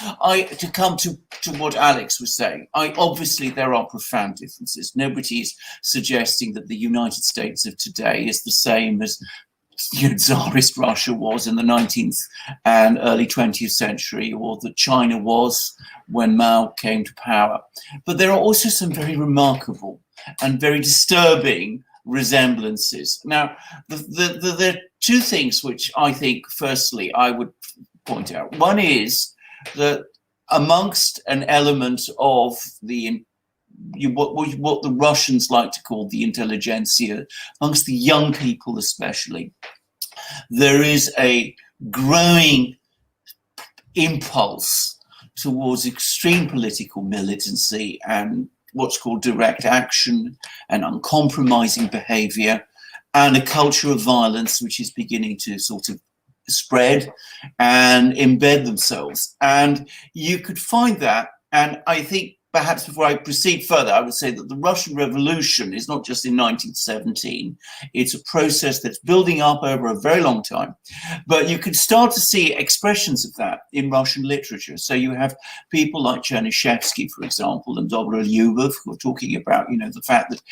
To come to what Alex was saying, obviously there are profound differences. Nobody is suggesting that the United States of today is the same as Tsarist Russia was in the 19th and early 20th century, or that China was when Mao came to power. But there are also some very remarkable and very disturbing resemblances. Now, there are two things which I think, firstly, I would point out. One is that amongst an element of what the Russians like to call the intelligentsia, amongst the young people especially, there is a growing impulse towards extreme political militancy and what's called direct action and uncompromising behavior, and a culture of violence which is beginning to sort of spread and embed themselves. And you could find that, and I think perhaps before I proceed further, I would say that the Russian Revolution is not just in 1917. It's a process that's building up over a very long time. But you can start to see expressions of that in Russian literature. So you have people like Chernyshevsky, for example, and Dobrolyubov, who are talking about, the fact that,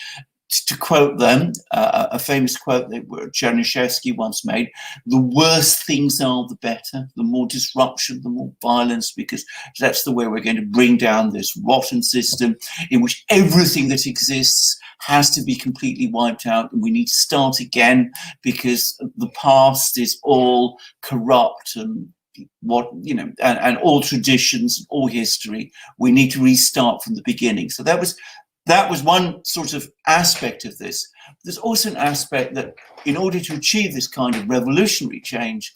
to quote them, a famous quote that Chernyshevsky once made, the worse things are, the better, the more disruption, the more violence, because that's the way we're going to bring down this rotten system in which everything that exists has to be completely wiped out, and we need to start again because the past is all corrupt and and all traditions, all history. We need to restart from the beginning. So that was one sort of aspect of this. There's also an aspect that in order to achieve this kind of revolutionary change,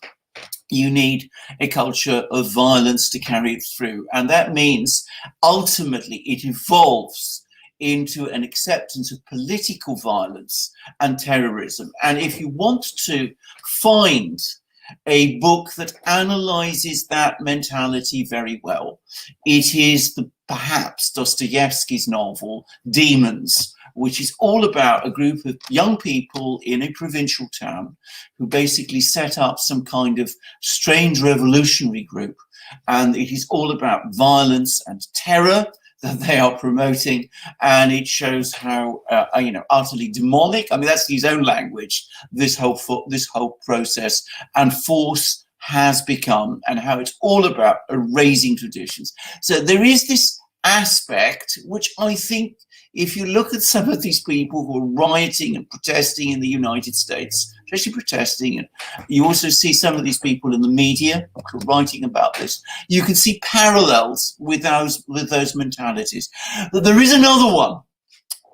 you need a culture of violence to carry it through. And that means ultimately it evolves into an acceptance of political violence and terrorism. And if you want to find a book that analyzes that mentality very well, it is perhaps Dostoevsky's novel Demons, which is all about a group of young people in a provincial town who basically set up some kind of strange revolutionary group. And it is all about violence and terror that they are promoting, and it shows how utterly demonic. I mean, that's his own language. This whole process and force has become, and how it's all about erasing traditions. So there is this aspect which I think, if you look at some of these people who are rioting and protesting in the United States, especially protesting, and you also see some of these people in the media who are writing about this, you can see parallels with those mentalities. But there is another one,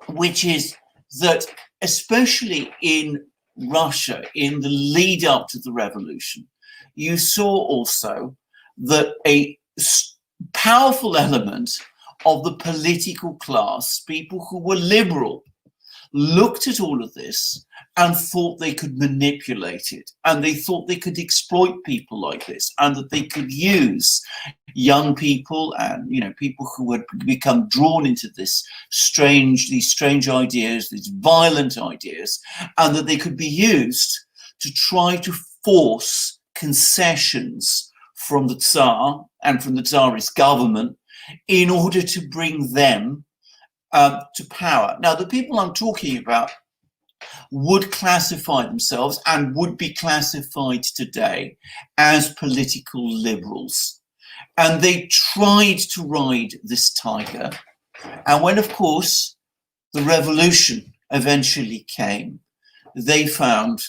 which is that especially in Russia, in the lead up to the revolution, you saw also that a powerful element of the political class, people who were liberal, looked at all of this and thought they could manipulate it, and they thought they could exploit people like this, and that they could use young people and people who had become drawn into these strange ideas, these violent ideas, and that they could be used to try to force concessions from the Tsar and from the Tsarist government in order to bring them to power. Now, the people I'm talking about would classify themselves and would be classified today as political liberals. And they tried to ride this tiger. And when, of course, the revolution eventually came, they found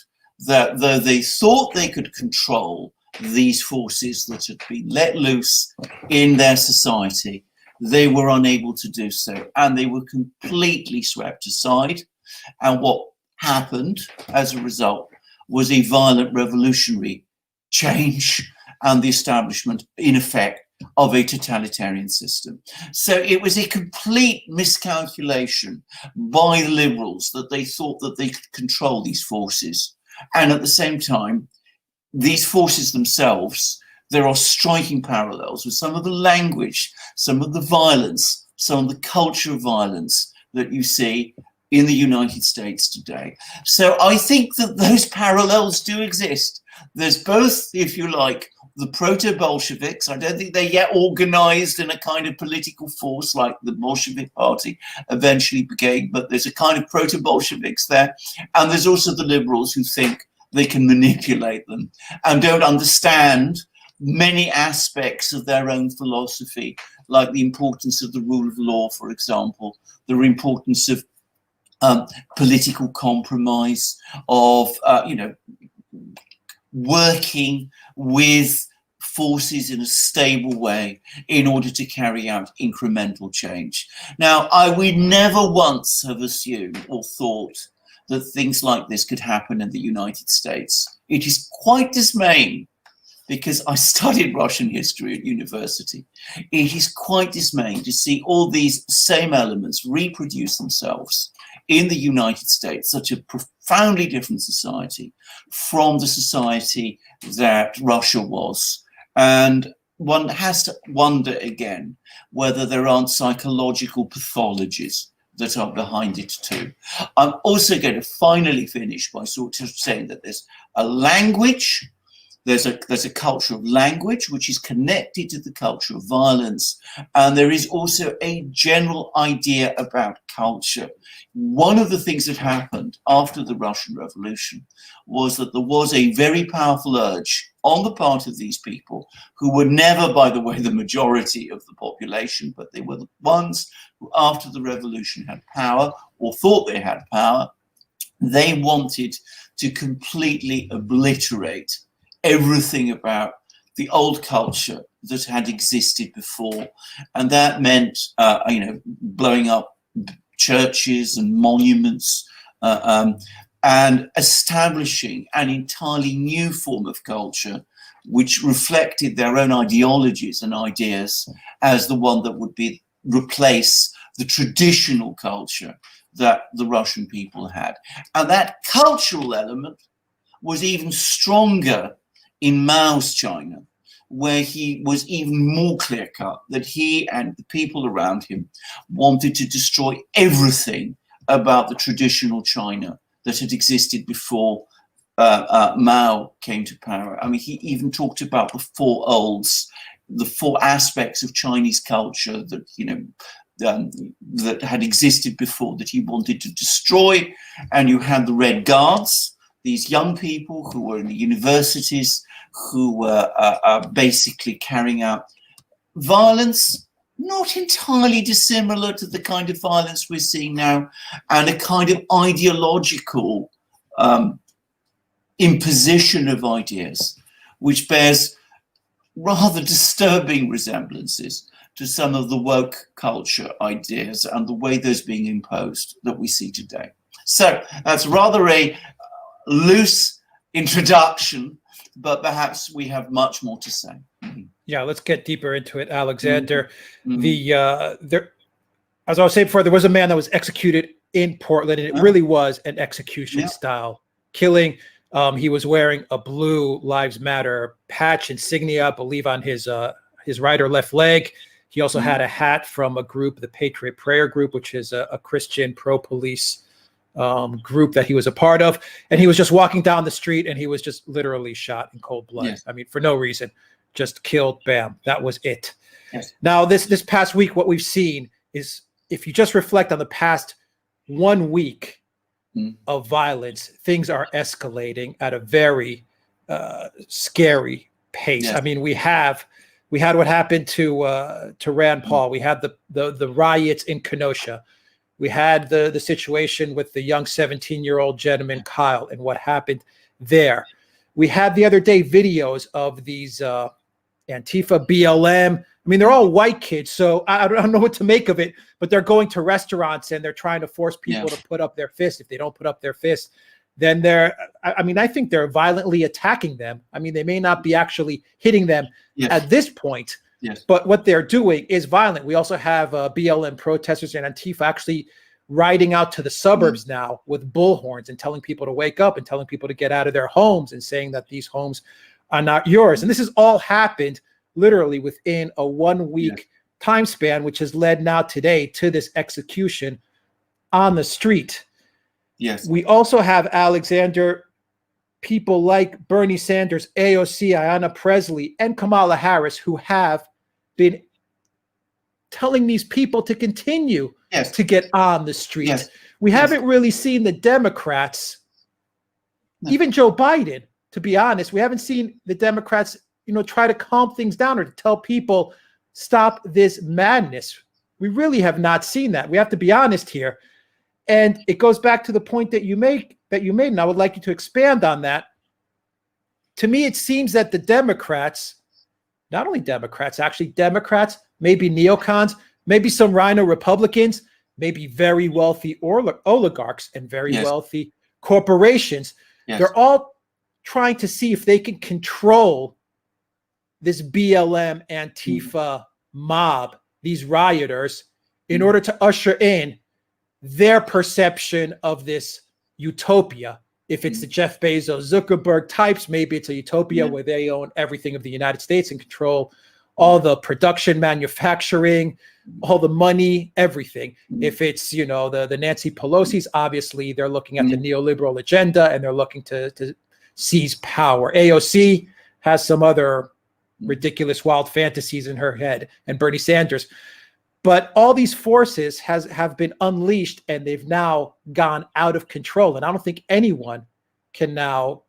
that though they thought they could control these forces that had been let loose in their society, they were unable to do so, and they were completely swept aside. And what happened as a result was a violent revolutionary change and the establishment, in effect, of a totalitarian system. So it was a complete miscalculation by the liberals that they thought that they could control these forces. And at the same time, these forces themselves, there are striking parallels with some of the language, some of the violence, some of the culture of violence that you see in the United States today. So I think that those parallels do exist. There's both, if you like, the proto-Bolsheviks. I don't think they're yet organized in a kind of political force like the Bolshevik party eventually became, but there's a kind of proto-Bolsheviks there. And there's also the liberals who think they can manipulate them and don't understand many aspects of their own philosophy, like the importance of the rule of law, for example, the importance of political compromise, of working with forces in a stable way in order to carry out incremental change. Now, I would never once have assumed or thought that things like this could happen in the United States. It is quite dismaying, because I studied Russian history at university. It is quite dismaying to see all these same elements reproduce themselves in the United States, such a profoundly different society from the society that Russia was. And one has to wonder again whether there aren't psychological pathologies that are behind it too. I'm also going to finally finish by sort of saying that there's a language, there's a culture of language which is connected to the culture of violence, and there is also a general idea about culture. One of the things that happened after the Russian Revolution was that there was a very powerful urge on the part of these people, who were never, by the way, the majority of the population, but they were the ones who, after the revolution, had power or thought they had power. They wanted to completely obliterate everything about the old culture that had existed before, and that meant blowing up churches and monuments, and establishing an entirely new form of culture which reflected their own ideologies and ideas as the one that would replace the traditional culture that the Russian people had. And that cultural element was even stronger in Mao's China, where he was even more clear-cut that he and the people around him wanted to destroy everything about the traditional China that had existed before Mao came to power. I mean, he even talked about the four olds, the four aspects of Chinese culture that, that had existed before, that he wanted to destroy. And you had the Red Guards, these young people who were in the universities, who were basically carrying out violence, not entirely dissimilar to the kind of violence we're seeing now, and a kind of ideological imposition of ideas, which bears rather disturbing resemblances to some of the woke culture ideas and the way those being imposed that we see today. So that's rather a loose introduction, but perhaps we have much more to say. Yeah, let's get deeper into it, Alexander. As I was saying before, there was a man that was executed in Portland, and it really was an execution style killing. He was wearing a blue Lives Matter patch insignia, I believe, on his right or left leg. He also had a hat from a group, the Patriot Prayer Group, which is a Christian pro-police group that he was a part of. And he was just walking down the street, and he was just literally shot in cold blood. Yes. I mean, for no reason, just killed, bam, that was it. Yes. Now, this past week, what we've seen is, if you just reflect on the past 1 week of violence, things are escalating at a very scary pace. Yes. I mean, we had what happened to Rand Paul. We had the riots in Kenosha. We had the situation with the young 17-year-old gentleman, Kyle, and what happened there. We had the other day videos of these Antifa, BLM. I mean, they're all white kids, so I don't know what to make of it, but they're going to restaurants and they're trying to force people to put up their fist. If they don't put up their fist, then I think they're violently attacking them. I mean, they may not be actually hitting them at this point, but what they're doing is violent. We also have BLM protesters and Antifa actually riding out to the suburbs now with bullhorns and telling people to wake up and telling people to get out of their homes and saying that these homes are not yours. And this has all happened literally within a 1 week time span, which has led now today to this execution on the street. Yes. We also have, Alexander, people like Bernie Sanders, AOC, Ayanna Pressley, and Kamala Harris, who have been telling these people to continue to get on the street. We haven't really seen the Democrats, even Joe Biden, to be honest, we haven't seen the Democrats, try to calm things down or to tell people, stop this madness. We really have not seen that. We have to be honest here. And it goes back to the point that you made, and I would like you to expand on that. To me, it seems that the Democrats, not only Democrats, actually Democrats, maybe neocons, maybe some rhino Republicans, maybe very wealthy oligarchs and very wealthy corporations, they're all trying to see if they can control this BLM Antifa mob, these rioters, in order to usher in their perception of this utopia. If it's the Jeff Bezos, Zuckerberg types, maybe it's a utopia where they own everything of the United States and control all the production, manufacturing, all the money, everything. If it's, the Nancy Pelosi's, obviously they're looking at the neoliberal agenda and they're looking to seize power. AOC has some other ridiculous wild fantasies in her head, and Bernie Sanders. But all these forces have been unleashed, and they've now gone out of control. And I don't think anyone can now,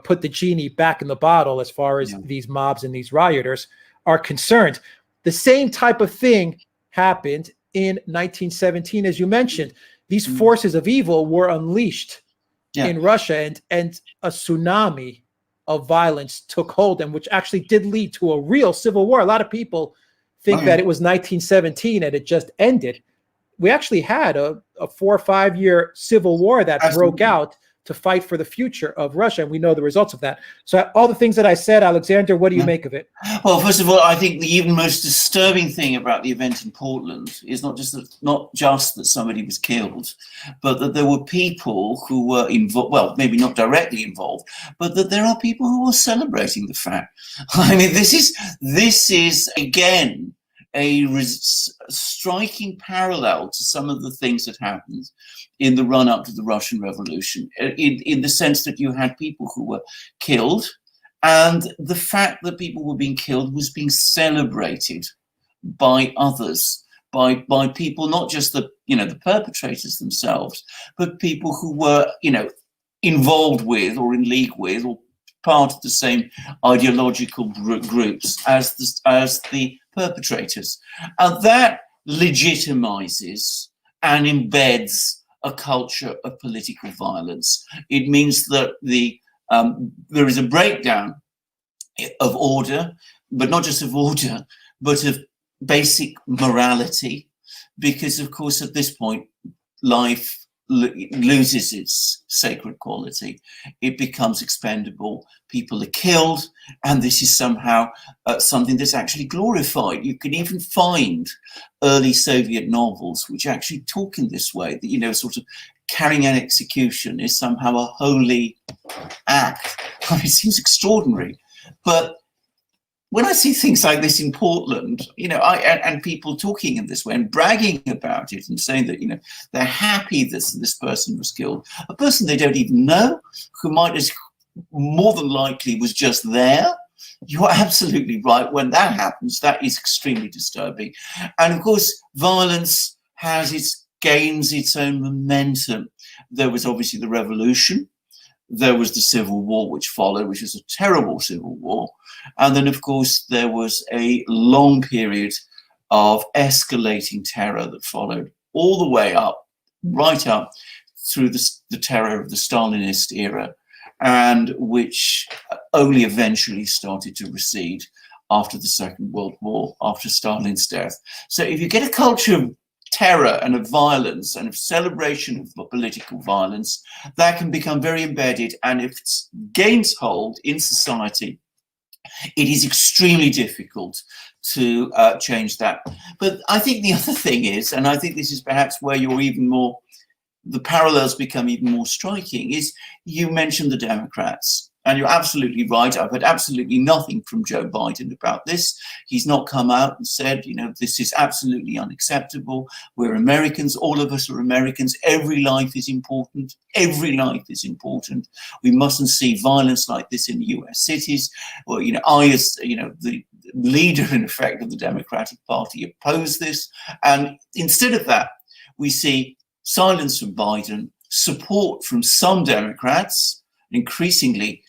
put the genie back in the bottle as far as these mobs and these rioters are concerned. The same type of thing happened in 1917, as you mentioned. These forces of evil were unleashed in Russia, and a tsunami of violence took hold, and which actually did lead to a real civil war. A lot of people think that it was 1917 and it just ended. We actually had a 4 or 5 year civil war that broke out to fight for the future of Russia, and we know the results of that. So all the things that I said, Alexander, what do you make of it? Well, first of all, I think the even most disturbing thing about the event in Portland is not just that somebody was killed, but that there were people who were involved, well, maybe not directly involved, but that there are people who are celebrating the fact. I mean, this is again a striking parallel to some of the things that happened in the run-up to the Russian Revolution, in the sense that you had people who were killed, and the fact that people were being killed was being celebrated by others, by people, not just the perpetrators themselves, but people who were involved with or in league with or part of the same ideological groups as the perpetrators. And that legitimizes and embeds a culture of political violence. It means that there is a breakdown of order, but not just of order, but of basic morality, because of course at this point life loses its sacred quality. It becomes expendable. People are killed, and this is somehow something that's actually glorified. You can even find early Soviet novels which actually talk in this way, that sort of carrying out execution is somehow a holy act. I mean, it seems extraordinary, but when I see things like this in Portland, and people talking in this way and bragging about it and saying that, they're happy that this person was killed, a person they don't even know, who more than likely was just there. You're absolutely right. When that happens, that is extremely disturbing. And of course, violence gains its own momentum. There was obviously the revolution. There was the Civil War, which followed, which was a terrible civil war. And then, of course, there was a long period of escalating terror that followed all the way up, right up through the terror of the Stalinist era, and which only eventually started to recede after the Second World War, after Stalin's death. So if you get a culture of terror and of violence and of celebration of political violence, that can become very embedded, and if it gains hold in society, it is extremely difficult to change that. But I think the other thing is, and I think this is perhaps where the parallels become even more striking, is you mentioned the Democrats, And you're absolutely right. I've heard absolutely nothing from Joe Biden about this. He's not come out and said, you know, this is absolutely unacceptable. We're Americans. All of us are Americans. Every life is important. Every life is important. We mustn't see violence like this in US cities. Well, you know, I, as you know, the leader in effect of the Democratic Party, oppose this. And instead of that, we see silence from Biden, support from some Democrats, increasingly,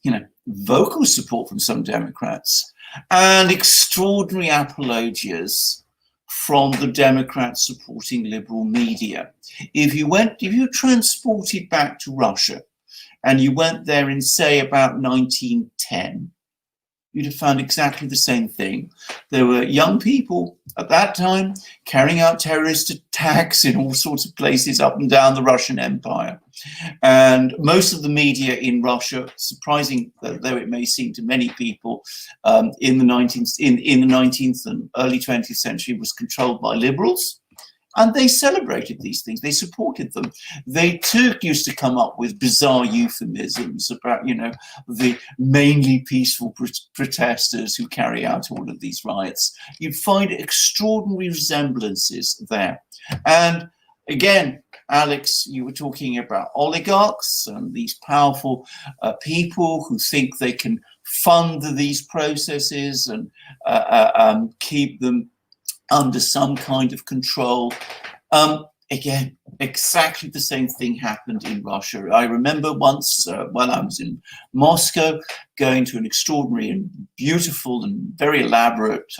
you know, vocal support from some Democrats, and extraordinary apologias from the Democrats supporting liberal media. If you transported back to Russia and you went there in, say, about 1910, you'd have found exactly the same thing. There were young people at that time carrying out terrorist attacks in all sorts of places up and down the Russian Empire. And most of the media in Russia, surprising though it may seem to many people, in the 19th and early 20th century, was controlled by liberals. And they celebrated these things. They supported them. They too used to come up with bizarre euphemisms about, you know, the mainly peaceful protesters who carry out all of these riots. You'd find extraordinary resemblances there. And again, Alex, you were talking about oligarchs and these powerful people who think they can fund these processes and keep them under some kind of control. Again, exactly the same thing happened in Russia. I remember once when I was in Moscow, going to an extraordinary and beautiful and very elaborate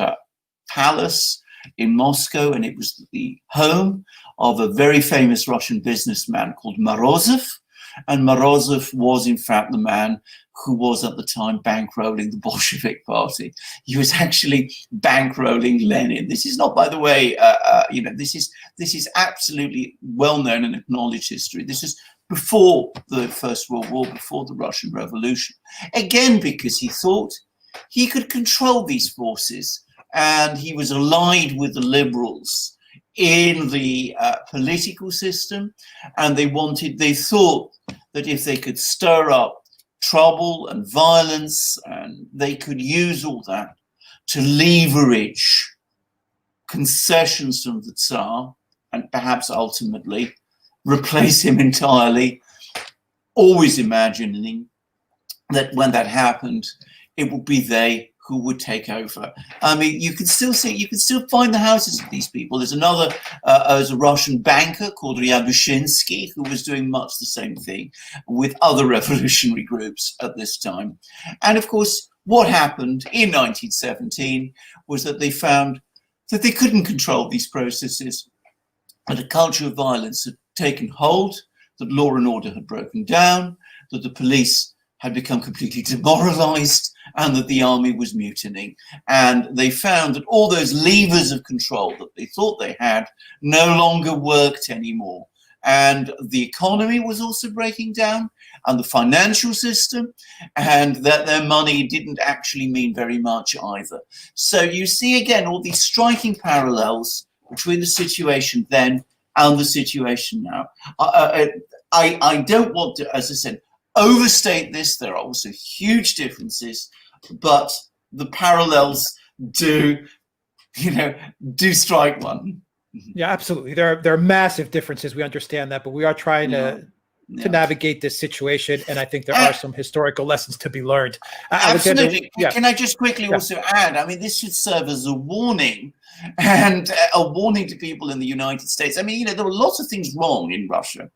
palace in Moscow, and it was the home of a very famous Russian businessman called Morozov. And Morozov was, in fact, the man who was at the time bankrolling the Bolshevik party. He was actually bankrolling Lenin. This is not, by the way, you know, this is absolutely well-known and acknowledged history. This is before the First World War, before the Russian Revolution. Again, because he thought he could control these forces, and he was allied with the liberals in the political system, and they thought that if they could stir up trouble and violence, and they could use all that to leverage concessions from the Tsar and perhaps ultimately replace him entirely, always imagining that when that happened, it would be they who would take over. I mean, you can still find the houses of these people. There's another, there's a Russian banker called Ryabushinsky who was doing much the same thing with other revolutionary groups at this time. And of course, what happened in 1917 was that they found that they couldn't control these processes, that a culture of violence had taken hold, that law and order had broken down, that the police had become completely demoralized, and that the army was mutinying. And they found that all those levers of control that they thought they had no longer worked anymore. And the economy was also breaking down, and the financial system, and that their money didn't actually mean very much either. So you see, again, all these striking parallels between the situation then and the situation now. I don't want to, as I said, overstate this. There are also huge differences, but the parallels do strike one. Yeah, absolutely. There are massive differences. We understand that, but we are trying to navigate this situation, and I think there are some historical lessons to be learned. Absolutely. Can I just quickly also add? I mean, this should serve as a warning, and a warning to people in the United States. I mean, there are lots of things wrong in Russia.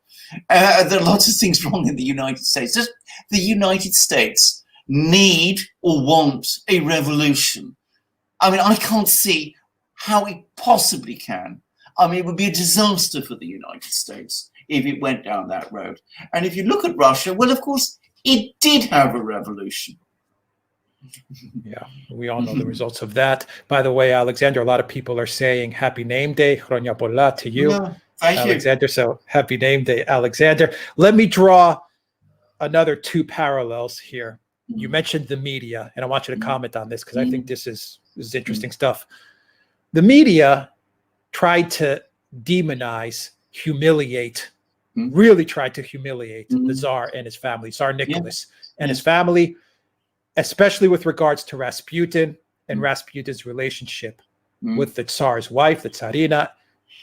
There are lots of things wrong in the United States. Does the United States need or want a revolution? I mean, I can't see how it possibly can. I mean, it would be a disaster for the United States if it went down that road. And if you look at Russia, well, of course, it did have a revolution. Yeah, we all know the results of that. By the way, Alexander, a lot of people are saying Happy Name Day, Hronya Pola, to you. No, thank Alexander, so Happy Name Day, Alexander. Let me draw another two parallels here. You mentioned the media, and I want you to comment on this because I think this is interesting stuff. The media tried to demonize, humiliate really tried to humiliate the Mm. Tsar and his family, Tsar Nicholas and Yes. his family, especially with regards to Rasputin and Mm. Rasputin's relationship Mm. with the Tsar's wife, the Tsarina,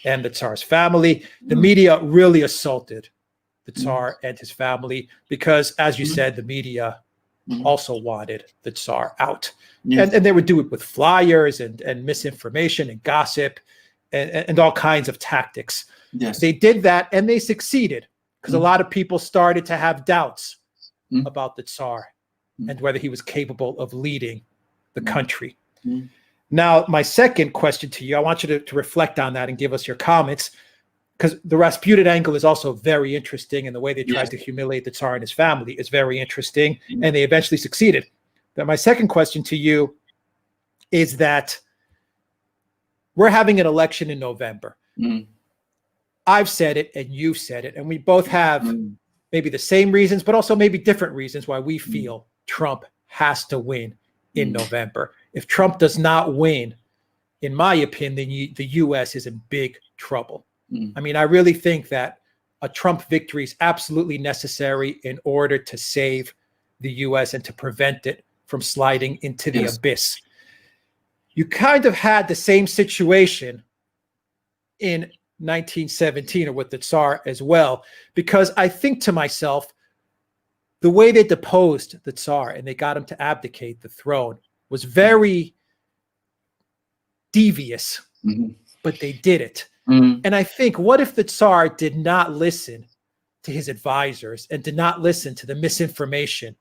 and the Tsar's family. The Mm. media really assaulted the Mm. Tsar and his family because, as you Mm. said, the media Mm. also wanted the Tsar out. Yes. And they would do it with flyers and misinformation and gossip and all kinds of tactics. Yes. They did that and they succeeded because a Mm. lot of people started to have doubts Mm. about the Tsar Mm. and whether he was capable of leading the Mm. country. Mm. Now, my second question to you, I want you to reflect on that and give us your comments, because the Rasputin angle is also very interesting, and the way they tried Yes. to humiliate the Tsar and his family is very interesting, Mm. and they eventually succeeded. But my second question to you is that we're having an election in November. Mm. I've said it and you've said it, and we both have Mm. maybe the same reasons, but also maybe different reasons why we feel Trump has to win in Mm. November. If Trump does not win, in my opinion, the U.S. is in big trouble. Mm. I mean, I really think that a Trump victory is absolutely necessary in order to save the U.S. and to prevent it from sliding into the Yes. abyss. You kind of had the same situation in 1917 or with the Tsar as well, because I think to myself, the way they deposed the Tsar and they got him to abdicate the throne was very devious, Mhm. but they did it. Mm. And I think, what if the Tsar did not listen to his advisors and did not listen to the misinformation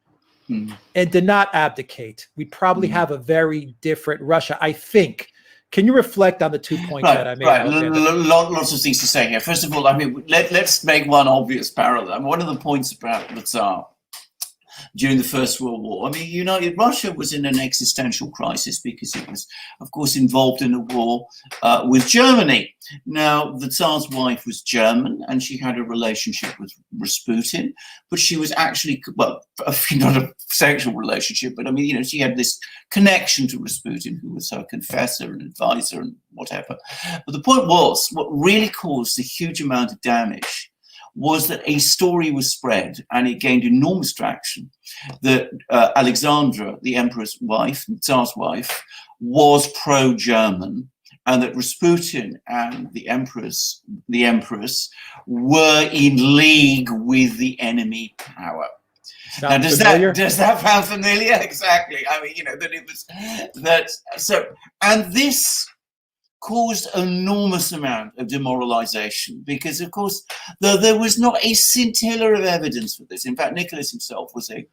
Mm. and did not abdicate? We'd probably Mm. have a very different Russia, I think. Can you reflect on the 2 points that I made, Right. Alexander? Lots of things to say here. First of all, I mean, let's make one obvious parallel. One of the points about the Tsar during the First World War, I mean, Russia was in an existential crisis because it was, of course, involved in a war with Germany. Now, the Tsar's wife was German and she had a relationship with Rasputin, but she was actually, well, not a sexual relationship, but I mean, she had this connection to Rasputin, who was her confessor and advisor and whatever. But the point was, what really caused a huge amount of damage was that a story was spread and it gained enormous traction that Alexandra, the emperor's wife, the Tsar's wife, was pro-German, and that Rasputin and the empress were in league with the enemy power. Now, does that sound familiar? Exactly. I mean, that it was that. So, and this caused an enormous amount of demoralization because, of course, there was not a scintilla of evidence for this. In fact, Nicholas himself was a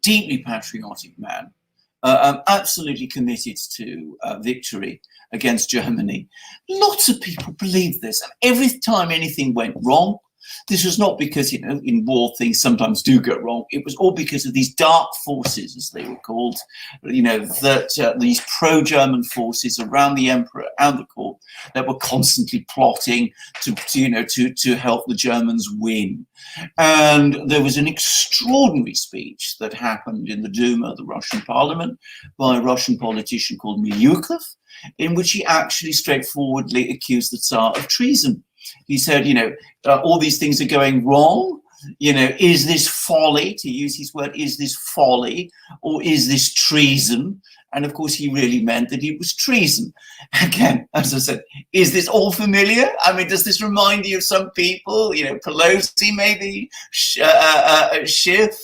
deeply patriotic man, absolutely committed to victory against Germany. Lots of people believed this, and every time anything went wrong, this was not because, in war things sometimes do go wrong. It was all because of these dark forces, as they were called, that these pro-German forces around the emperor and the court that were constantly plotting to help the Germans win. And there was an extraordinary speech that happened in the Duma, the Russian parliament, by a Russian politician called Milyukov, in which he actually straightforwardly accused the Tsar of treason. He said, all these things are going wrong. Is this folly, to use his word, is this folly or is this treason? And of course, he really meant that it was treason. Again, as I said, is this all familiar? I mean, does this remind you of some people? Pelosi, maybe, Schiff.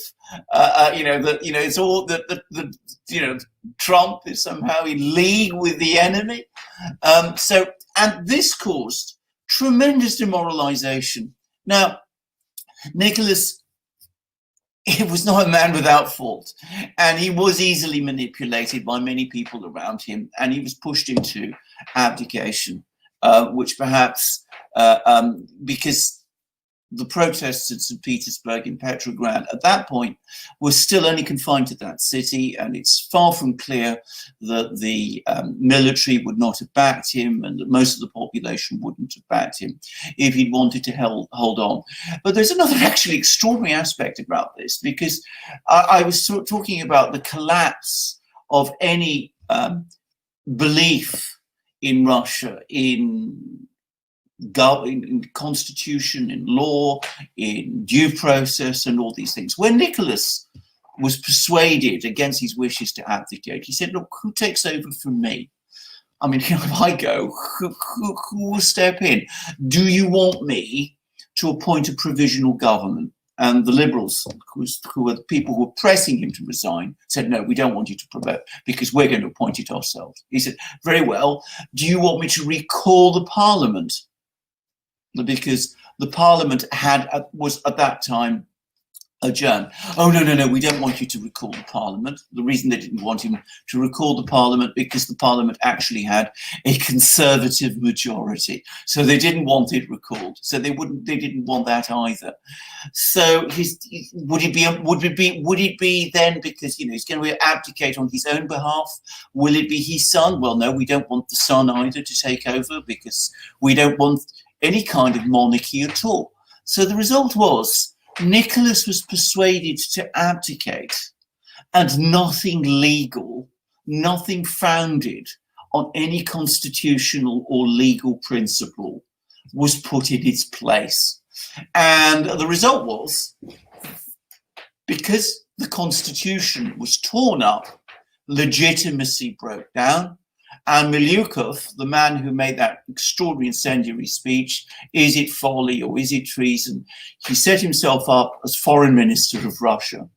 It's all that Trump is somehow in league with the enemy. And this caused tremendous demoralization. Now, Nicholas, he was not a man without fault, and he was easily manipulated by many people around him, and he was pushed into abdication, which perhaps because the protests in St. Petersburg and Petrograd at that point were still only confined to that city, and it's far from clear that the military would not have backed him and that most of the population wouldn't have backed him if he'd wanted to hold on. But there's another actually extraordinary aspect about this, because I was talking about the collapse of any belief in Russia, in in constitution, in law, in due process, and all these things. When Nicholas was persuaded against his wishes to abdicate, he said, look, who takes over from me? I mean, if I go, who will step in? Do you want me to appoint a provisional government? And the Liberals, who were the people who were pressing him to resign, said, no, we don't want you to promote because we're going to appoint it ourselves. He said, very well, do you want me to recall the Parliament? Because the Parliament was at that time adjourned. Oh, no, we don't want you to recall the Parliament. The reason they didn't want him to recall the Parliament, because the Parliament actually had a Conservative majority. So they didn't want it recalled. So they didn't want that either. So would it be then, because he's going to abdicate on his own behalf? Will it be his son? Well, no, we don't want the son either to take over, because we don't want any kind of monarchy at all. So the result was Nicholas was persuaded to abdicate, and nothing legal, nothing founded on any constitutional or legal principle was put in its place. And the result was, because the constitution was torn up, legitimacy broke down. And Milyukov, the man who made that extraordinary incendiary speech, is it folly or is it treason? He set himself up as foreign minister of Russia.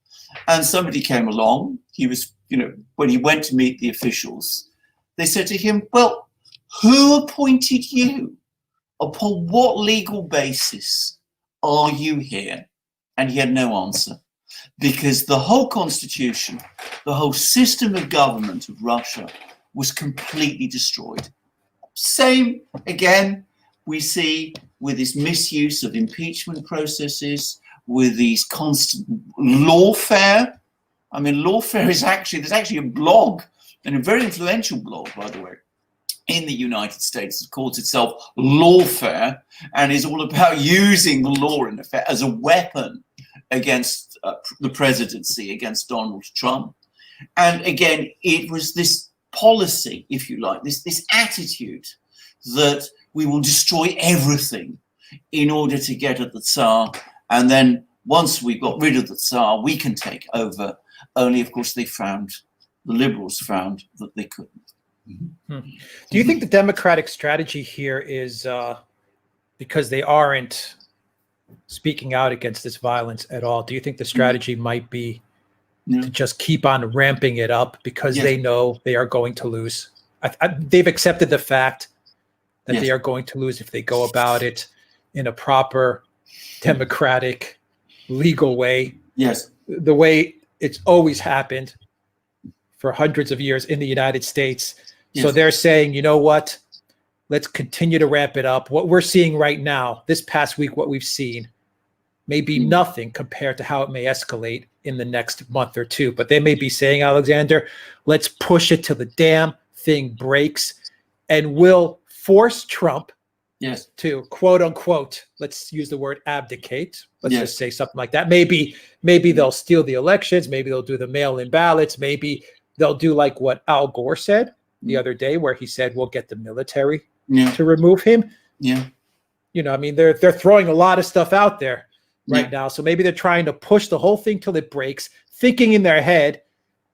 And somebody came along. He was, when he went to meet the officials, they said to him, well, who appointed you? Upon what legal basis are you here? And he had no answer, because the whole constitution, the whole system of government of Russia was completely destroyed. Same, again, we see with this misuse of impeachment processes, with these constant lawfare. I mean, lawfare there's actually a blog, and a very influential blog, by the way, in the United States that calls itself Lawfare, and is all about using the law in effect as a weapon against the presidency, against Donald Trump. And again, it was this policy, if you like, this attitude that we will destroy everything in order to get at the Tsar, and then once we got rid of the Tsar, we can take over. Only, of course, the Liberals found that they couldn't. Do you think the Democratic strategy here is because they aren't speaking out against this violence at all? Do you think the strategy might be to just keep on ramping it up because they know they are going to lose? They've accepted the fact that they are going to lose if they go about it in a proper, democratic, legal way. Yes. The way it's always happened for hundreds of years in the United States. Yes. So they're saying, you know what? Let's continue to ramp it up. What we're seeing right now, this past week, what we've seen, may be nothing compared to how it may escalate in the next month or two. But they may be saying, Alexander, let's push it till the damn thing breaks, and we'll force Trump to, quote unquote, let's use the word abdicate. Let's just say something like that. Maybe they'll steal the elections. Maybe they'll do the mail-in ballots. Maybe they'll do like what Al Gore said the other day, where he said, we'll get the military to remove him. Yeah. I mean, they're throwing a lot of stuff out there right now. So maybe they're trying to push the whole thing till it breaks, thinking in their head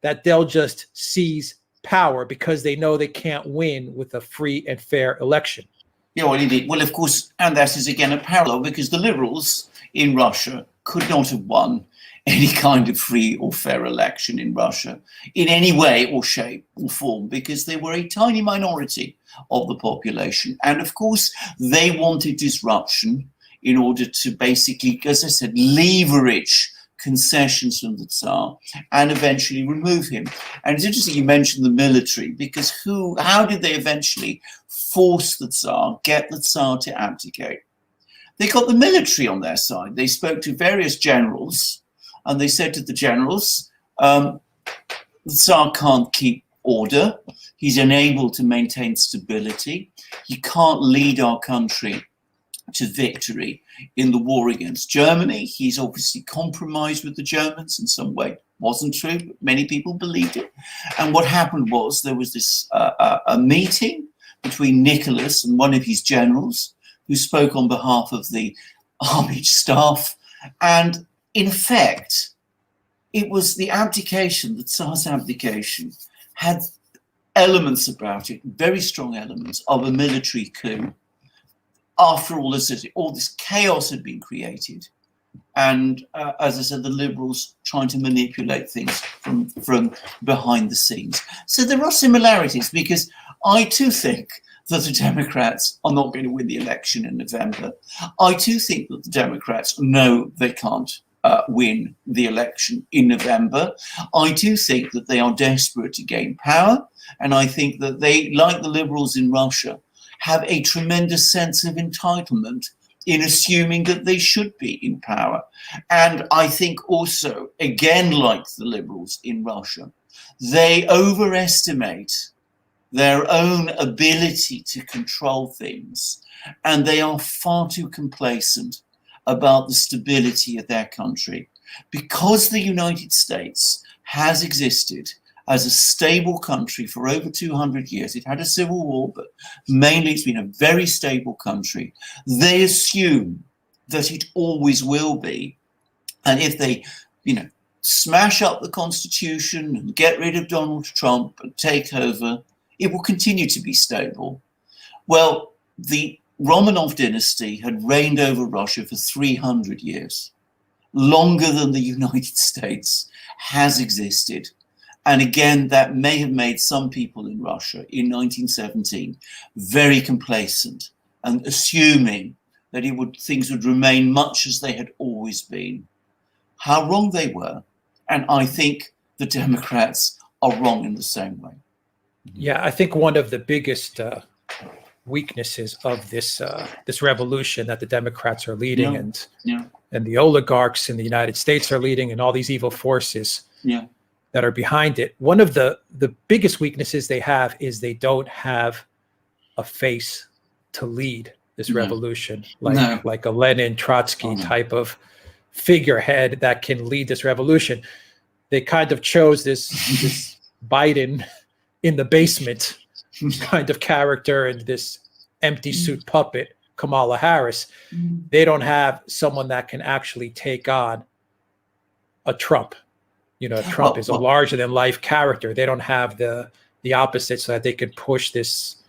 that they'll just seize power because they know they can't win with a free and fair election. Yeah, well, indeed. Well, of course, and that is again a parallel, because the Liberals in Russia could not have won any kind of free or fair election in Russia in any way or shape or form, because they were a tiny minority of the population. And of course, they wanted disruption in order to basically, as I said, leverage concessions from the Tsar and eventually remove him. And it's interesting you mentioned the military, because how did they eventually force the Tsar, get the Tsar to abdicate? They got the military on their side. They spoke to various generals, and they said to the generals, the Tsar can't keep order. He's unable to maintain stability. He can't lead our country to victory in the war against Germany. He's obviously compromised with the Germans in some way. Wasn't true, but many people believed it. And what happened was there was this a meeting between Nicholas and one of his generals, who spoke on behalf of the army staff. And in effect, it was the abdication, the Tsar's abdication, had elements about it, very strong elements of a military coup. After all this chaos had been created, and as I said, the liberals trying to manipulate things from behind the scenes. So there are similarities, because I too think that the Democrats are not going to win the election in November. I too think that the Democrats know they can't win the election in November. I too think that they are desperate to gain power, and I think that they, like the liberals in Russia, have a tremendous sense of entitlement in assuming that they should be in power. And I think also, again, like the liberals in Russia, they overestimate their own ability to control things, and they are far too complacent about the stability of their country. Because the United States has existed as a stable country for over 200 years. It had a civil war, but mainly it's been a very stable country. They assume that it always will be. And if they, smash up the Constitution and get rid of Donald Trump and take over, it will continue to be stable. Well, the Romanov dynasty had reigned over Russia for 300 years, longer than the United States has existed. And again, that may have made some people in Russia in 1917 very complacent and assuming that things would remain much as they had always been. How wrong they were. And I think the Democrats are wrong in the same way. Yeah, I think one of the biggest weaknesses of this revolution that the Democrats are leading, and the oligarchs in the United States are leading, and all these evil forces that are behind it. One of the biggest weaknesses they have is they don't have a face to lead this revolution, like a Lenin, Trotsky type of figurehead that can lead this revolution. They kind of chose this Biden in the basement kind of character and this empty suit puppet, Kamala Harris. They don't have someone that can actually take on a Trump. Trump is a larger than life character. They don't have the opposite, so that they could push this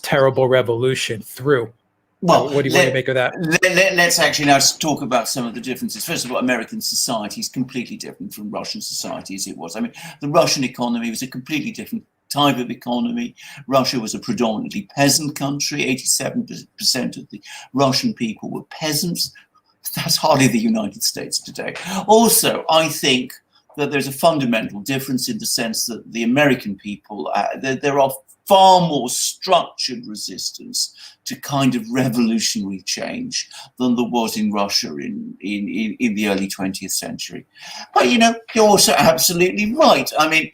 terrible revolution through. Well, what do you make of that? Let's actually now talk about some of the differences. First of all, American society is completely different from Russian society as it was. I mean, the Russian economy was a completely different type of economy. Russia was a predominantly peasant country. 87% of the Russian people were peasants. That's hardly the United States today. Also, I think that there's a fundamental difference in the sense that the American people, there are far more structured resistance to kind of revolutionary change than there was in Russia in the early 20th century. But, you're also absolutely right. I mean,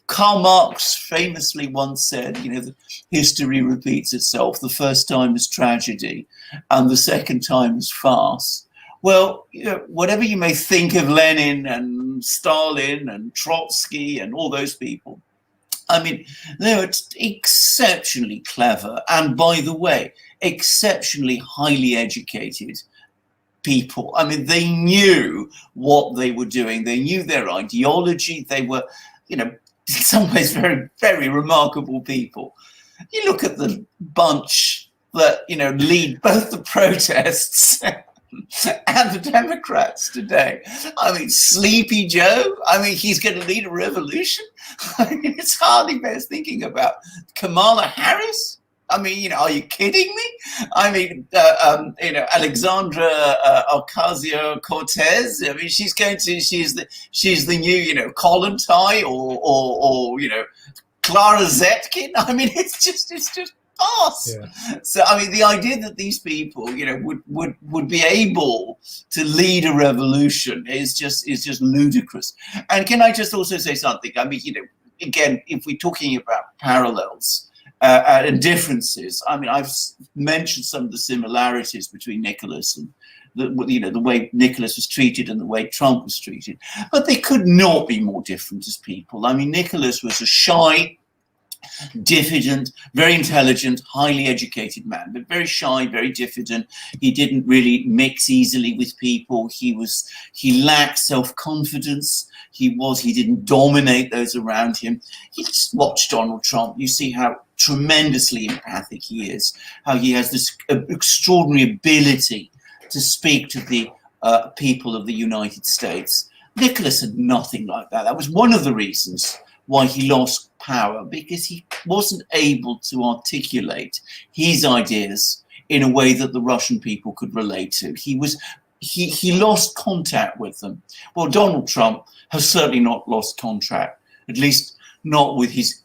Karl Marx famously once said, that history repeats itself. The first time is tragedy and the second time is farce. Well, whatever you may think of Lenin and Stalin and Trotsky and all those people, I mean, they were exceptionally clever and, by the way, exceptionally highly educated people. I mean, they knew what they were doing. They knew their ideology. They were, in some ways, very, very remarkable people. You look at the bunch that, lead both the protests and the Democrats today. I mean, Sleepy Joe, he's going to lead a revolution. It's hardly worth thinking about. Kamala Harris, are you kidding me? Alexandra Ocasio-Cortez, she's the new, Kollontai or Clara Zetkin. It's just farce. So the idea that these people would be able to lead a revolution is just ludicrous. And can I just also say something? Again, if we're talking about parallels and differences, I've mentioned some of the similarities between Nicholas and the way Nicholas was treated and the way Trump was treated, but they could not be more different as people. Nicholas was a shy, diffident, very intelligent, highly educated man, but very shy, very diffident. He didn't really mix easily with people. He lacked self-confidence. He didn't dominate those around him. You just watch Donald Trump. You see how tremendously empathic he is, how he has this extraordinary ability to speak to the people of the United States. Nicholas had nothing like that. That was one of the reasons why he lost power, because he wasn't able to articulate his ideas in a way that the Russian people could relate to. He lost contact with them. Well, Donald Trump has certainly not lost contact, at least not with his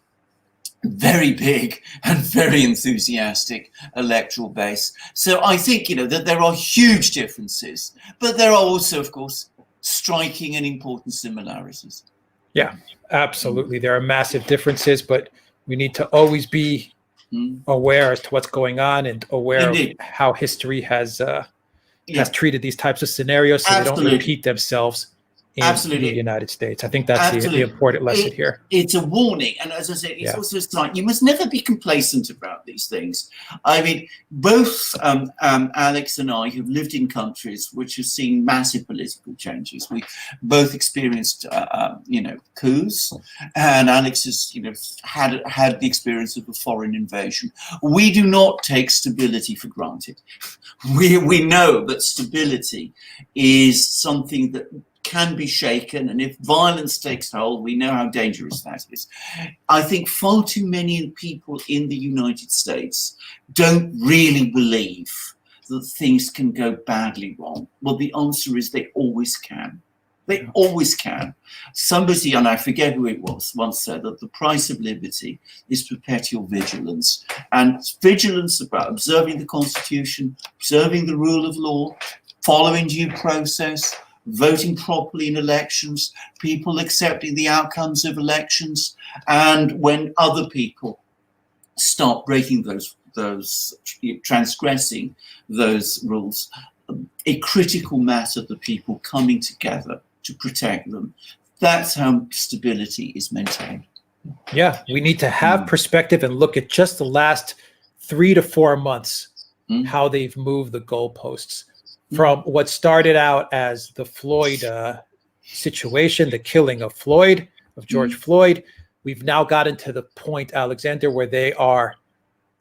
very big and very enthusiastic electoral base. So I think, that there are huge differences, but there are also, of course, striking and important similarities. Yeah, absolutely. There are massive differences, but we need to always be aware as to what's going on and aware of how history has treated these types of scenarios so they don't repeat themselves in the United States. I think that's the important lesson here. It's a warning. And as I said, it's also a sign. You must never be complacent about these things. I mean, both Alex and I have lived in countries which have seen massive political changes. We both experienced, coups, and Alex has, had the experience of a foreign invasion. We do not take stability for granted. We know that stability is something that can be shaken, and if violence takes hold, we know how dangerous that is. I think far too many people in the United States don't really believe that things can go badly wrong. Well, the answer is they always can. They always can. Somebody, and I forget who it was, once said that the price of liberty is perpetual vigilance. And vigilance about observing the Constitution, observing the rule of law, following due process, voting properly in elections, people accepting the outcomes of elections, and when other people start breaking those transgressing those rules, a critical mass of the people coming together to protect them. That's how stability is maintained. Yeah, we need to have perspective and look at just the last 3 to 4 months, how they've moved the goalposts. From what started out as the Floyd situation, the killing of George Floyd, we've now gotten to the point, Alexander, where they are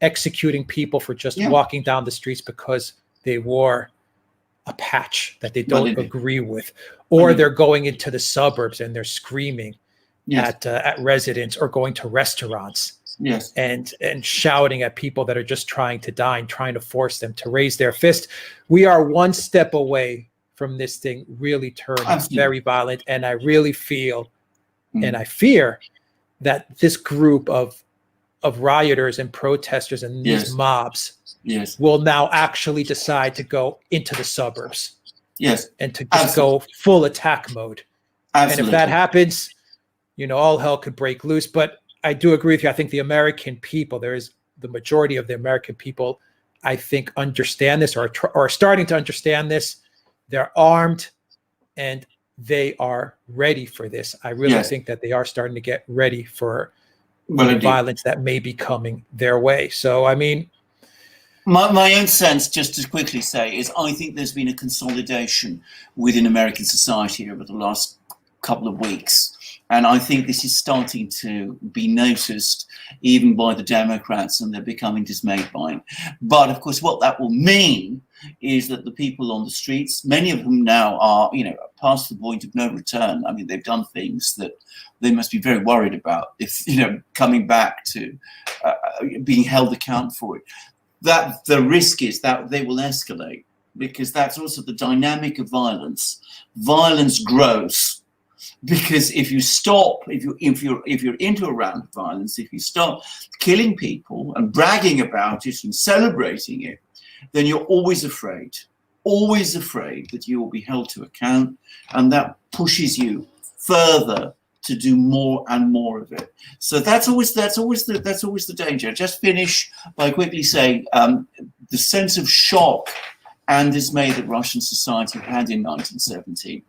executing people for just walking down the streets because they wore a patch that they don't agree with, or they're going into the suburbs and they're screaming at residents, or going to restaurants and shouting at people that are just trying to dine, trying to force them to raise their fist. We are one step away from this thing really turning very violent, and I really feel and I fear that this group of rioters and protesters and these mobs will now actually decide to go into the suburbs and to just go full attack mode. And if that happens, all hell could break loose. But I do agree with you. I think the American people, the majority of the American people, I think, understand this, or are starting to understand this. They're armed and they are ready for this. I really think that they are starting to get ready for the violence that may be coming their way. So, I mean, my own sense, just to quickly say, is I think there's been a consolidation within American society over the last couple of weeks. And I think this is starting to be noticed even by the Democrats, and they're becoming dismayed by it. But of course, what that will mean is that the people on the streets, many of whom now are, past the point of no return. I mean, they've done things that they must be very worried about if, coming back to being held accountable for it. That the risk is that they will escalate, because that's also the dynamic of violence. Violence grows. Because if you're into a round of violence, if you start killing people and bragging about it and celebrating it, then you're always afraid that you will be held to account, and that pushes you further to do more and more of it. So that's always the danger. Just finish by quickly saying the sense of shock and dismay that Russian society had in 1917.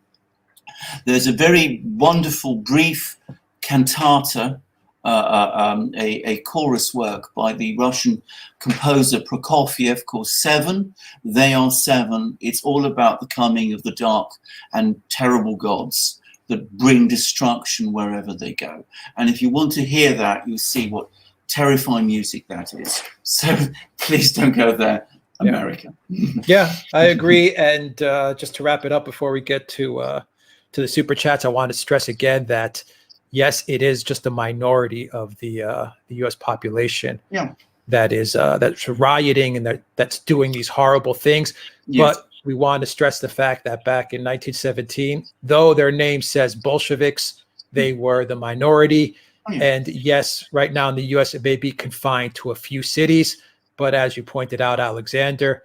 There's a very wonderful brief cantata a chorus work by the Russian composer Prokofiev called Seven. They are seven. It's all about the coming of the dark and terrible gods that bring destruction wherever they go. And if you want to hear that, you'll see what terrifying music that is. So please don't go there, America. Yeah, I agree. And just to wrap it up before we get to the super chats, I want to stress again that yes, it is just a minority of the U.S. population that is that's rioting and that's doing these horrible things. Yes. But we want to stress the fact that back in 1917, though their name says Bolsheviks, they were the minority. And yes, right now in the U.S., it may be confined to a few cities. But as you pointed out, Alexander,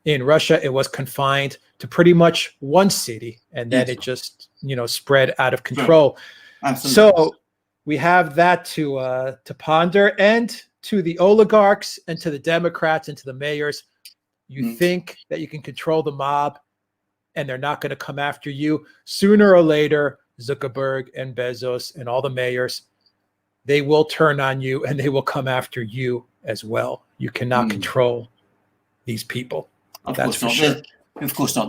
in Russia, it was confined to pretty much one city. And then it just, spread out of control. Absolutely. So we have that to ponder. And to the oligarchs and to the Democrats and to the mayors, you think that you can control the mob and they're not going to come after you. Sooner or later, Zuckerberg and Bezos and all the mayors, they will turn on you and they will come after you as well. You cannot control these people. That's for sure. Of course not.